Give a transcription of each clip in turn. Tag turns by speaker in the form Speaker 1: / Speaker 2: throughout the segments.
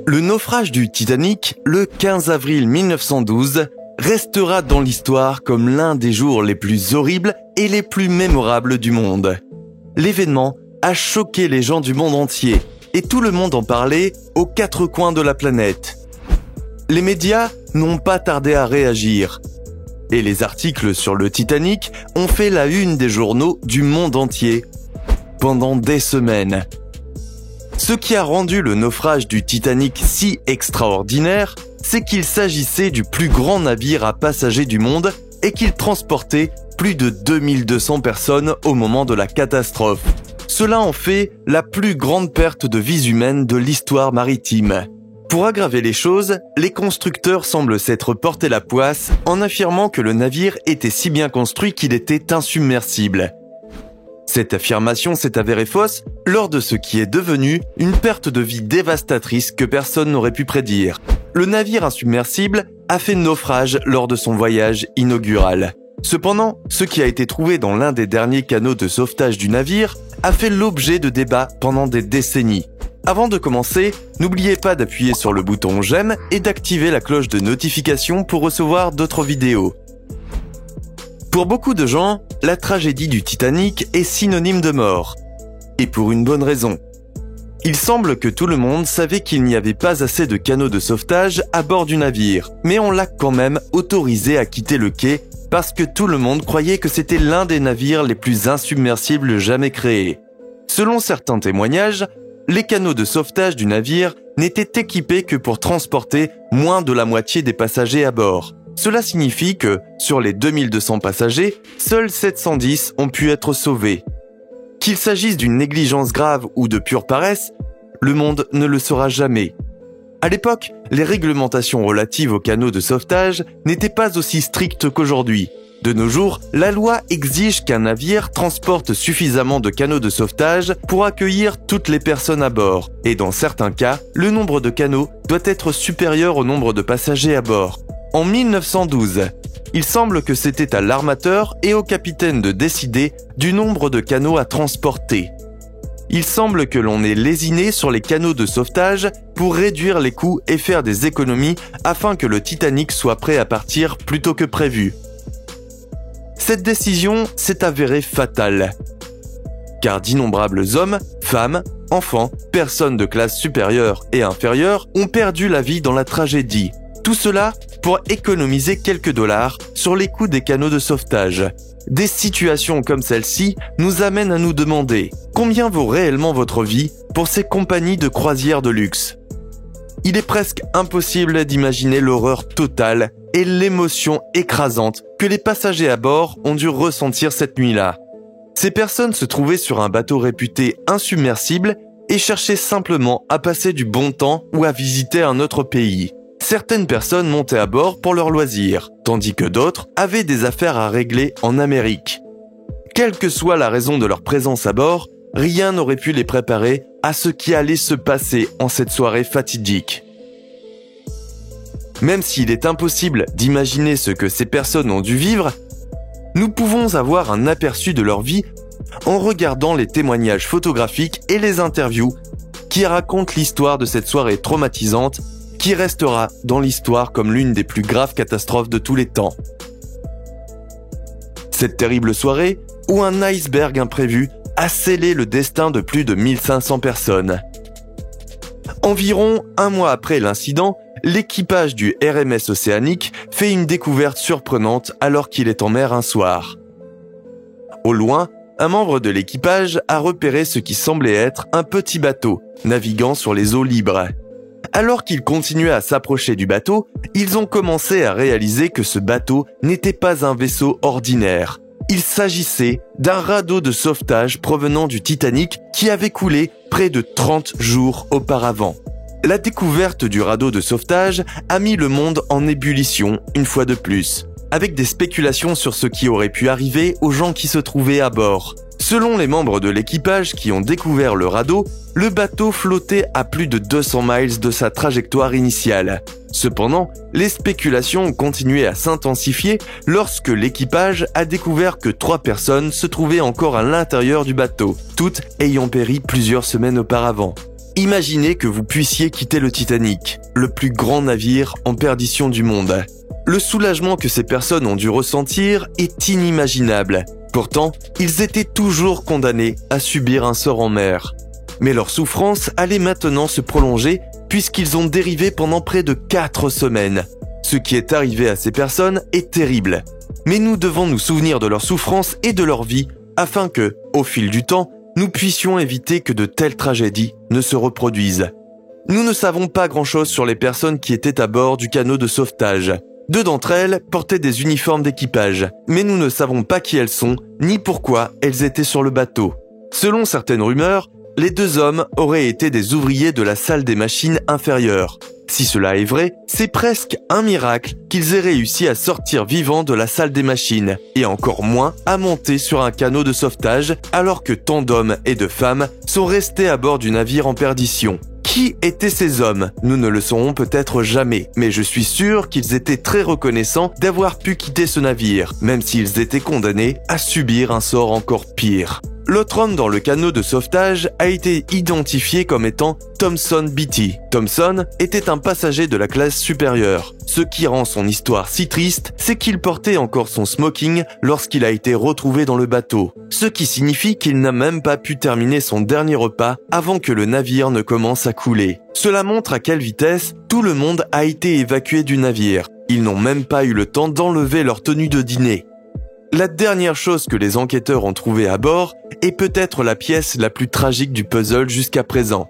Speaker 1: Le naufrage du Titanic, le 15 avril 1912, restera dans l'histoire comme l'un des jours les plus horribles et les plus mémorables du monde. L'événement a choqué les gens du monde entier et tout le monde en parlait aux quatre coins de la planète. Les médias n'ont pas tardé à réagir et les articles sur le Titanic ont fait la une des journaux du monde entier pendant des semaines. Ce qui a rendu le naufrage du Titanic si extraordinaire, c'est qu'il s'agissait du plus grand navire à passagers du monde et qu'il transportait plus de 2200 personnes au moment de la catastrophe. Cela en fait la plus grande perte de vies humaines de l'histoire maritime. Pour aggraver les choses, les constructeurs semblent s'être porté la poisse en affirmant que le navire était si bien construit qu'il était insubmersible. Cette affirmation s'est avérée fausse lors de ce qui est devenu une perte de vie dévastatrice que personne n'aurait pu prédire. Le navire insubmersible a fait naufrage lors de son voyage inaugural. Cependant, ce qui a été trouvé dans l'un des derniers canaux de sauvetage du navire a fait l'objet de débats pendant des décennies. Avant de commencer, n'oubliez pas d'appuyer sur le bouton j'aime et d'activer la cloche de notification pour recevoir d'autres vidéos. Pour beaucoup de gens, la tragédie du Titanic est synonyme de mort. Et pour une bonne raison. Il semble que tout le monde savait qu'il n'y avait pas assez de canaux de sauvetage à bord du navire, mais on l'a quand même autorisé à quitter le quai parce que tout le monde croyait que c'était l'un des navires les plus insubmersibles jamais créés. Selon certains témoignages, les canaux de sauvetage du navire n'étaient équipés que pour transporter moins de la moitié des passagers à bord. Cela signifie que, sur les 2200 passagers, seuls 710 ont pu être sauvés. Qu'il s'agisse d'une négligence grave ou de pure paresse, le monde ne le saura jamais. À l'époque, les réglementations relatives aux canaux de sauvetage n'étaient pas aussi strictes qu'aujourd'hui. De nos jours, la loi exige qu'un navire transporte suffisamment de canaux de sauvetage pour accueillir toutes les personnes à bord. Et dans certains cas, le nombre de canaux doit être supérieur au nombre de passagers à bord. En 1912, il semble que c'était à l'armateur et au capitaine de décider du nombre de canaux à transporter. Il semble que l'on ait lésiné sur les canaux de sauvetage pour réduire les coûts et faire des économies afin que le Titanic soit prêt à partir plus tôt que prévu. Cette décision s'est avérée fatale, car d'innombrables hommes, femmes, enfants, personnes de classe supérieure et inférieure ont perdu la vie dans la tragédie. Tout cela pour économiser quelques dollars sur les coûts des canaux de sauvetage. Des situations comme celle-ci nous amènent à nous demander combien vaut réellement votre vie pour ces compagnies de croisière de luxe. Il est presque impossible d'imaginer l'horreur totale et l'émotion écrasante que les passagers à bord ont dû ressentir cette nuit-là. Ces personnes se trouvaient sur un bateau réputé insubmersible et cherchaient simplement à passer du bon temps ou à visiter un autre pays. Certaines personnes montaient à bord pour leur loisir, tandis que d'autres avaient des affaires à régler en Amérique. Quelle que soit la raison de leur présence à bord, rien n'aurait pu les préparer à ce qui allait se passer en cette soirée fatidique. Même s'il est impossible d'imaginer ce que ces personnes ont dû vivre, nous pouvons avoir un aperçu de leur vie en regardant les témoignages photographiques et les interviews qui racontent l'histoire de cette soirée traumatisante qui restera dans l'histoire comme l'une des plus graves catastrophes de tous les temps. Cette terrible soirée, où un iceberg imprévu a scellé le destin de plus de 1500 personnes. Environ un mois après l'incident, l'équipage du RMS Oceanic fait une découverte surprenante alors qu'il est en mer un soir. Au loin, un membre de l'équipage a repéré ce qui semblait être un petit bateau, naviguant sur les eaux libres. Alors qu'ils continuaient à s'approcher du bateau, ils ont commencé à réaliser que ce bateau n'était pas un vaisseau ordinaire. Il s'agissait d'un radeau de sauvetage provenant du Titanic qui avait coulé près de 30 jours auparavant. La découverte du radeau de sauvetage a mis le monde en ébullition une fois de plus, avec des spéculations sur ce qui aurait pu arriver aux gens qui se trouvaient à bord. Selon les membres de l'équipage qui ont découvert le radeau, le bateau flottait à plus de 200 miles de sa trajectoire initiale. Cependant, les spéculations ont continué à s'intensifier lorsque l'équipage a découvert que 3 personnes se trouvaient encore à l'intérieur du bateau, toutes ayant péri plusieurs semaines auparavant. Imaginez que vous puissiez quitter le Titanic, le plus grand navire en perdition du monde. Le soulagement que ces personnes ont dû ressentir est inimaginable. Pourtant, ils étaient toujours condamnés à subir un sort en mer. Mais leur souffrance allait maintenant se prolonger puisqu'ils ont dérivé pendant près de 4 semaines. Ce qui est arrivé à ces personnes est terrible. Mais nous devons nous souvenir de leur souffrance et de leur vie afin que, au fil du temps, nous puissions éviter que de telles tragédies ne se reproduisent. Nous ne savons pas grand-chose sur les personnes qui étaient à bord du canot de sauvetage. 2 d'entre elles portaient des uniformes d'équipage, mais nous ne savons pas qui elles sont, ni pourquoi elles étaient sur le bateau. Selon certaines rumeurs, les 2 hommes auraient été des ouvriers de la salle des machines inférieures. Si cela est vrai, c'est presque un miracle qu'ils aient réussi à sortir vivants de la salle des machines, et encore moins à monter sur un canot de sauvetage alors que tant d'hommes et de femmes sont restés à bord du navire en perdition. Qui étaient ces hommes? Nous ne le saurons peut-être jamais, mais je suis sûr qu'ils étaient très reconnaissants d'avoir pu quitter ce navire, même s'ils étaient condamnés à subir un sort encore pire. L'autre homme dans le canot de sauvetage a été identifié comme étant Thompson Beatty. Thompson était un passager de la classe supérieure. Ce qui rend son histoire si triste, c'est qu'il portait encore son smoking lorsqu'il a été retrouvé dans le bateau. Ce qui signifie qu'il n'a même pas pu terminer son dernier repas avant que le navire ne commence à couler. Cela montre à quelle vitesse tout le monde a été évacué du navire. Ils n'ont même pas eu le temps d'enlever leur tenue de dîner. La dernière chose que les enquêteurs ont trouvée à bord est peut-être la pièce la plus tragique du puzzle jusqu'à présent.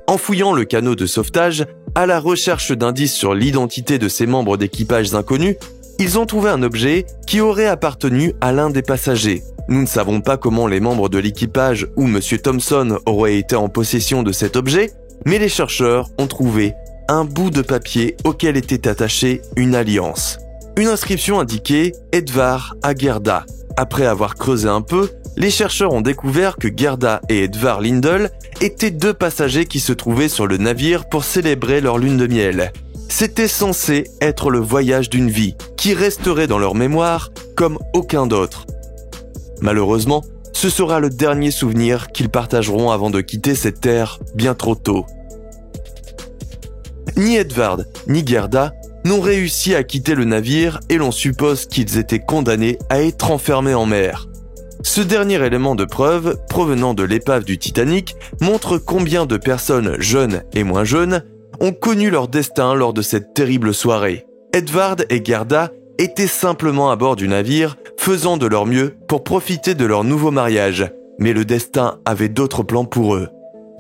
Speaker 1: En fouillant le canot de sauvetage, à la recherche d'indices sur l'identité de ces membres d'équipage inconnus, ils ont trouvé un objet qui aurait appartenu à l'un des passagers. Nous ne savons pas comment les membres de l'équipage ou M. Thompson auraient été en possession de cet objet, mais les chercheurs ont trouvé un bout de papier auquel était attachée une alliance. Une inscription indiquait « Edvard à Gerda ». Après avoir creusé un peu, les chercheurs ont découvert que Gerda et Edvard Lindell étaient 2 passagers qui se trouvaient sur le navire pour célébrer leur lune de miel. C'était censé être le voyage d'une vie, qui resterait dans leur mémoire comme aucun d'autre. Malheureusement, ce sera le dernier souvenir qu'ils partageront avant de quitter cette terre bien trop tôt. Ni Edvard, ni Gerda n'ont réussi à quitter le navire et l'on suppose qu'ils étaient condamnés à être enfermés en mer. Ce dernier élément de preuve, provenant de l'épave du Titanic, montre combien de personnes jeunes et moins jeunes ont connu leur destin lors de cette terrible soirée. Edvard et Gerda étaient simplement à bord du navire, faisant de leur mieux pour profiter de leur nouveau mariage, mais le destin avait d'autres plans pour eux.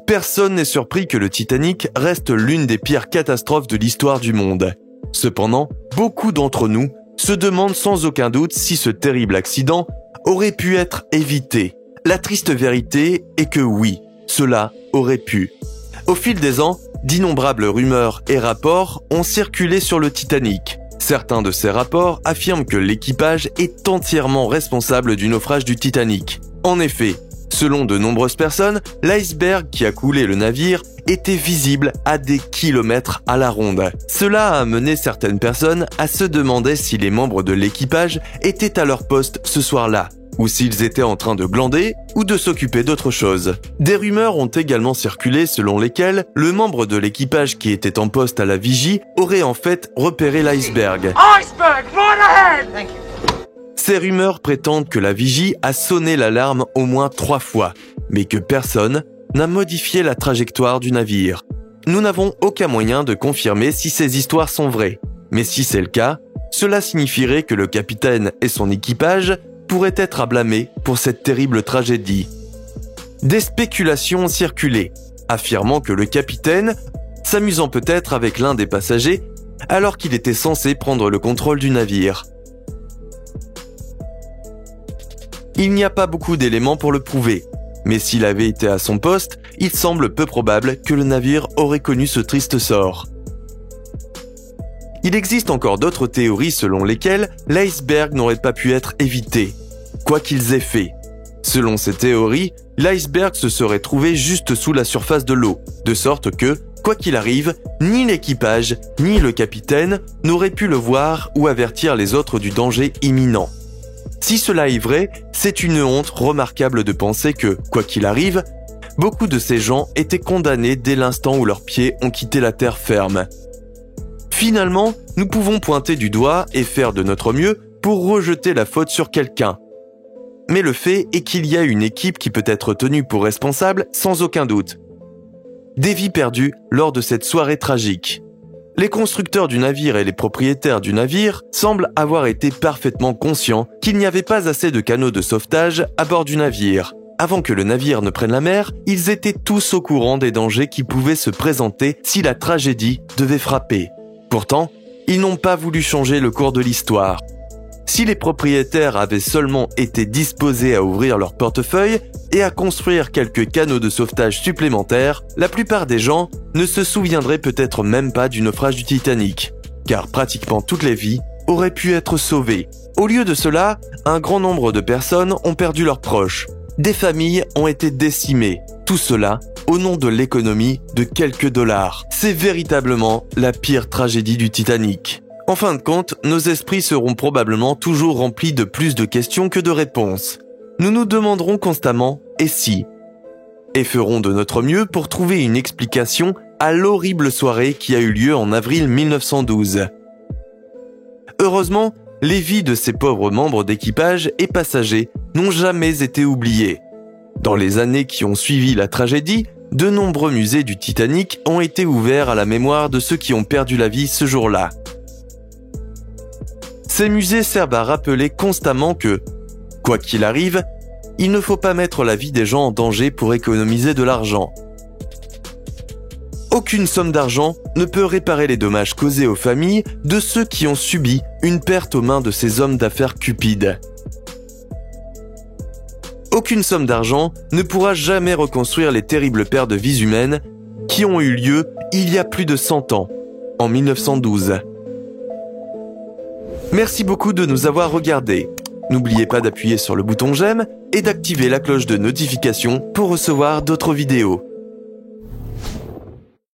Speaker 1: Personne n'est surpris que le Titanic reste l'une des pires catastrophes de l'histoire du monde. Cependant, beaucoup d'entre nous se demandent sans aucun doute si ce terrible accident aurait pu être évité. La triste vérité est que oui, cela aurait pu. Au fil des ans, d'innombrables rumeurs et rapports ont circulé sur le Titanic. Certains de ces rapports affirment que l'équipage est entièrement responsable du naufrage du Titanic. En effet, selon de nombreuses personnes, l'iceberg qui a coulé le navire était visible à des kilomètres à la ronde. Cela a amené certaines personnes à se demander si les membres de l'équipage étaient à leur poste ce soir-là, ou s'ils étaient en train de glander ou de s'occuper d'autre chose. Des rumeurs ont également circulé selon lesquelles le membre de l'équipage qui était en poste à la vigie aurait en fait repéré l'iceberg.
Speaker 2: Iceberg, right ahead! Thank you.
Speaker 1: Ces rumeurs prétendent que la vigie a sonné l'alarme au moins 3 fois, mais que personne n'a modifié la trajectoire du navire. Nous n'avons aucun moyen de confirmer si ces histoires sont vraies, mais si c'est le cas, cela signifierait que le capitaine et son équipage pourraient être à blâmer pour cette terrible tragédie. Des spéculations ont circulé, affirmant que le capitaine, s'amusant peut-être avec l'un des passagers, alors qu'il était censé prendre le contrôle du navire. Il n'y a pas beaucoup d'éléments pour le prouver, mais s'il avait été à son poste, il semble peu probable que le navire aurait connu ce triste sort. Il existe encore d'autres théories selon lesquelles l'iceberg n'aurait pas pu être évité, quoi qu'ils aient fait. Selon ces théories, l'iceberg se serait trouvé juste sous la surface de l'eau, de sorte que, quoi qu'il arrive, ni l'équipage, ni le capitaine n'auraient pu le voir ou avertir les autres du danger imminent. Si cela est vrai, c'est une honte remarquable de penser que, quoi qu'il arrive, Beaucoup de ces gens étaient condamnés dès l'instant où leurs pieds ont quitté la terre ferme. Finalement, nous pouvons pointer du doigt et faire de notre mieux pour rejeter la faute sur quelqu'un. Mais le fait est qu'il y a une équipe qui peut être tenue pour responsable sans aucun doute. Des vies perdues lors de cette soirée tragique. Les constructeurs du navire et les propriétaires du navire semblent avoir été parfaitement conscients qu'il n'y avait pas assez de canaux de sauvetage à bord du navire. Avant que le navire ne prenne la mer, ils étaient tous au courant des dangers qui pouvaient se présenter si la tragédie devait frapper. Pourtant, ils n'ont pas voulu changer le cours de l'histoire. Si les propriétaires avaient seulement été disposés à ouvrir leur portefeuille et à construire quelques canaux de sauvetage supplémentaires, la plupart des gens ne se souviendraient peut-être même pas du naufrage du Titanic, car pratiquement toutes les vies auraient pu être sauvées. Au lieu de cela, un grand nombre de personnes ont perdu leurs proches. Des familles ont été décimées. Tout cela au nom de l'économie de quelques dollars. C'est véritablement la pire tragédie du Titanic. En fin de compte, nos esprits seront probablement toujours remplis de plus de questions que de réponses. Nous nous demanderons constamment « et si ?» et ferons de notre mieux pour trouver une explication à l'horrible soirée qui a eu lieu en avril 1912. Heureusement, les vies de ces pauvres membres d'équipage et passagers n'ont jamais été oubliées. Dans les années qui ont suivi la tragédie, de nombreux musées du Titanic ont été ouverts à la mémoire de ceux qui ont perdu la vie ce jour-là. Ces musées servent à rappeler constamment que, quoi qu'il arrive, il ne faut pas mettre la vie des gens en danger pour économiser de l'argent. Aucune somme d'argent ne peut réparer les dommages causés aux familles de ceux qui ont subi une perte aux mains de ces hommes d'affaires cupides. Aucune somme d'argent ne pourra jamais reconstruire les terribles pertes de vies humaines qui ont eu lieu il y a plus de 100 ans, en 1912. Merci beaucoup de nous avoir regardés. N'oubliez pas d'appuyer sur le bouton j'aime et d'activer la cloche de notification pour recevoir d'autres vidéos.